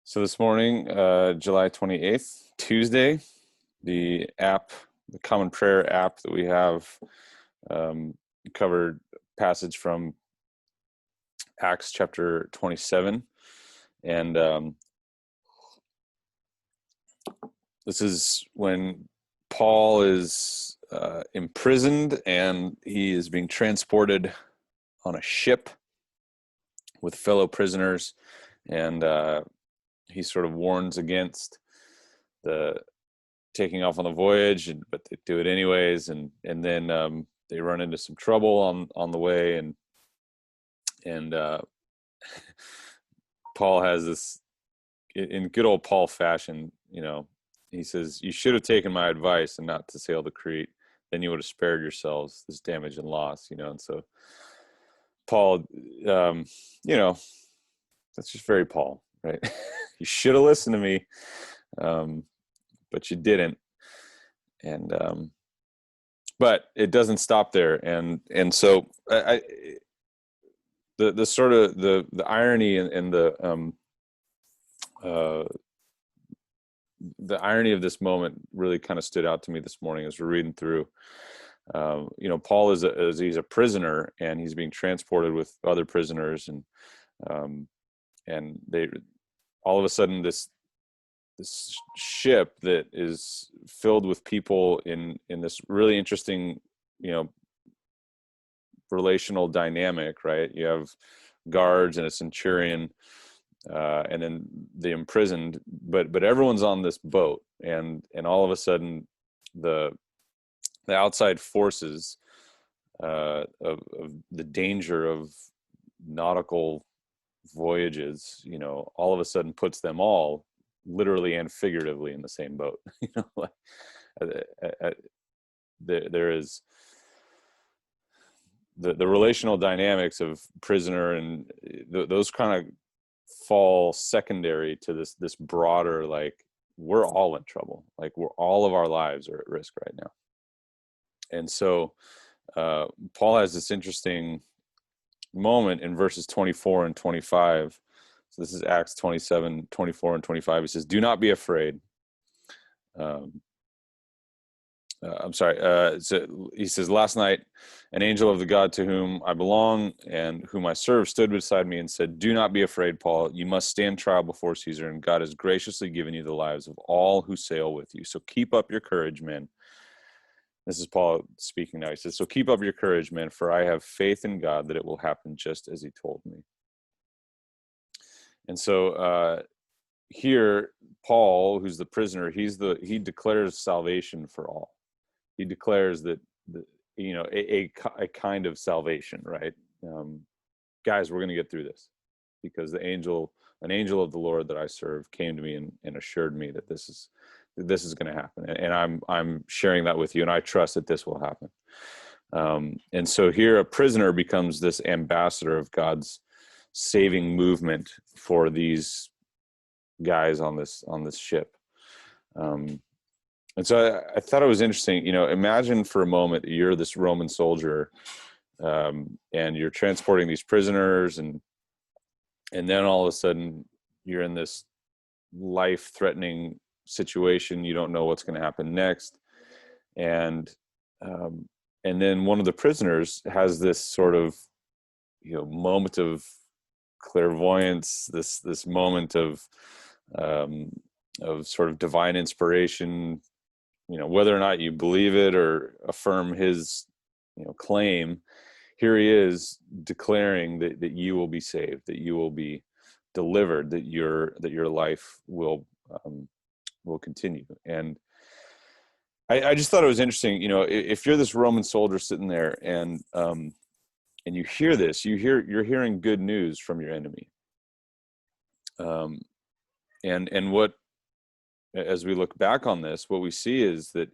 So this morning, July 28th, Tuesday, the Common Prayer app that we have, um, covered passage from Acts chapter 27. And this is when Paul is imprisoned and he is being transported on a ship with fellow prisoners. And he sort of warns against the taking off on the voyage, but they do it anyways, and then they run into some trouble on the way, and Paul has this, in good old Paul fashion, he says, "You should have taken my advice and not to sail to Crete. Then you would have spared yourselves this damage and loss." And so Paul, um, you know, that's just very Paul, right? You should have listened to me, um, but you didn't. And but it doesn't stop there, and so the sort of the irony and uh, the irony of this moment really kind of stood out to me this morning as we're reading through. Paul he's a prisoner and he's being transported with other prisoners, um, and they all of a sudden this ship that is filled with people in this really interesting, you know, relational dynamic, right? You have guards and a centurion, and then the imprisoned, but everyone's on this boat, and all of a sudden, the outside forces, of the danger of nautical voyages, all of a sudden puts them all literally and figuratively in the same boat. Like, there is the relational dynamics of prisoner, and those kind of fall secondary to this broader, like, we're all in trouble, like all of our lives are at risk right now. And so Paul has this interesting moment in verses 24 and 25. So this is Acts 27, 24 and 25. He says, "Do not be afraid." um, I'm sorry. So he says, "Last night, an angel of the God to whom I belong and whom I serve stood beside me and said, 'Do not be afraid, Paul. You must stand trial before Caesar, and God has graciously given you the lives of all who sail with you. So keep up your courage, men.'" This is Paul speaking now. He says, "So keep up your courage, men, for I have faith in God that it will happen just as he told me." And so here, Paul, who's the prisoner, he declares salvation for all. He declares that a kind of salvation, right? um, Guys, we're going to get through this, because an angel of the Lord that I serve came to me and assured me that this is going to happen, and I'm sharing that with you, and I trust that this will happen. And so here a prisoner becomes this ambassador of God's saving movement for these guys on this ship. um, and so I thought it was interesting. Imagine for a moment that you're this Roman soldier, and you're transporting these prisoners, and then all of a sudden you're in this life-threatening situation. You don't know what's going to happen next, and um, and then one of the prisoners has this sort of, moment of clairvoyance, this moment um, of sort of divine inspiration. Whether or not you believe it or affirm his, claim, here he is declaring that you will be saved, that you will be delivered, that your life will continue. And I just thought it was interesting. If you're this Roman soldier sitting there, and you hear this, you're hearing good news from your enemy. And what, as we look back on this, what we see is that,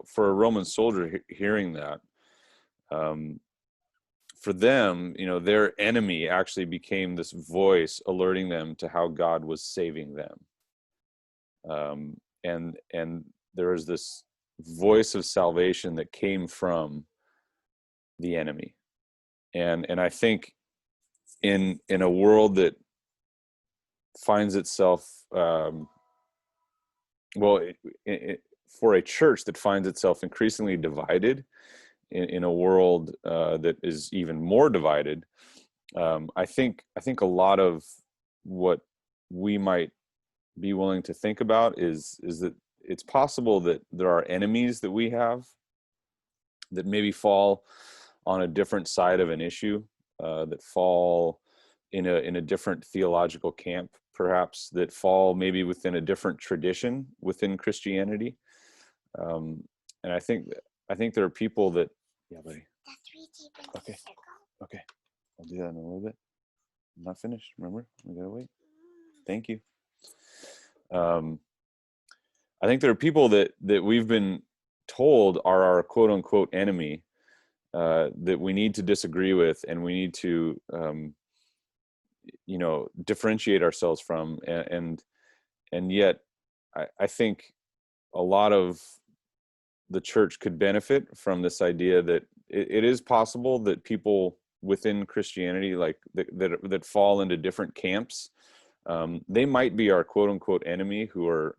for a Roman soldier hearing that, for them, their enemy actually became this voice alerting them to how God was saving them. And there was this voice of salvation that came from the enemy. And I think in a world that finds itself, for a church that finds itself increasingly divided in a world that is even more divided. I think a lot of what we might be willing to think about is that it's possible that there are enemies that we have that maybe fall on a different side of an issue, that fall in a different theological camp, perhaps, that fall maybe within a different tradition within Christianity. And I think there are people that, yeah, buddy. Okay. Okay. I'll do that in a little bit. I'm not finished. Remember, we gotta wait. Thank you. I think there are people that we've been told are our quote unquote enemy, that we need to disagree with, and we need to, differentiate ourselves from. And yet, I think a lot of the church could benefit from this idea that it is possible that people within Christianity, like that fall into different camps, they might be our quote unquote enemy, who are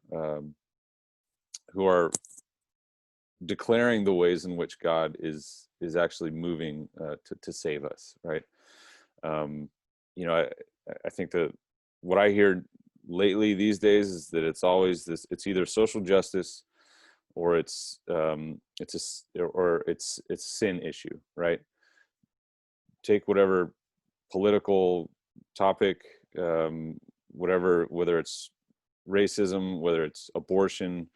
declaring the ways in which God is actually moving to save us, right? I think that what I hear lately these days is that it's always this: it's either social justice, or it's sin issue, right? Take whatever political topic, whether it's racism, whether it's abortion,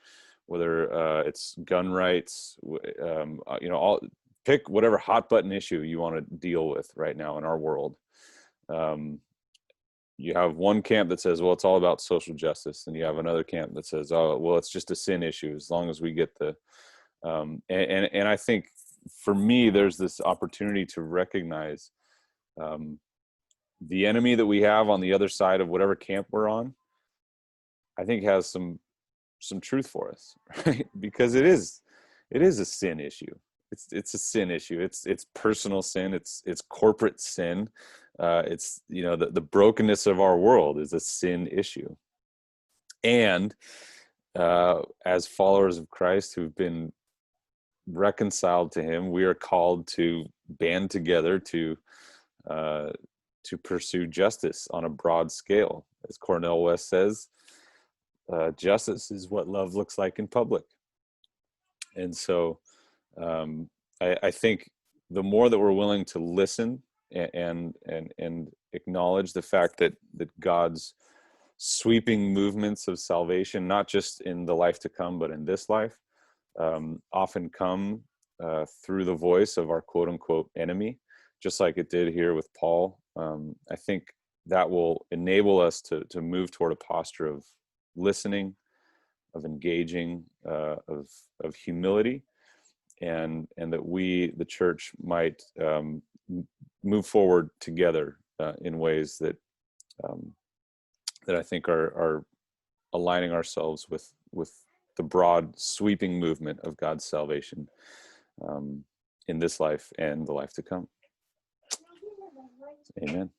whether it's gun rights, pick whatever hot button issue you want to deal with right now in our world. You have one camp that says, well, it's all about social justice, and you have another camp that says, oh, well, it's just a sin issue as long as we get the and I think for me, there's this opportunity to recognize the enemy that we have on the other side of whatever camp we're on. I think has some truth for us, right? Because it is a sin issue. It's a sin issue. It's personal sin. It's corporate sin. It's the brokenness of our world is a sin issue. And as followers of Christ who've been reconciled to Him, we are called to band together to pursue justice on a broad scale. As Cornel West says, justice is what love looks like in public. And so I think the more that we're willing to listen and acknowledge the fact that God's sweeping movements of salvation, not just in the life to come, but in this life, often come through the voice of our quote unquote enemy, just like it did here with Paul. I think that will enable us to move toward a posture of listening, of engaging, of humility, and that we, the church, might move forward together in ways that I think are aligning ourselves with the broad sweeping movement of God's salvation in this life and the life to come. Amen.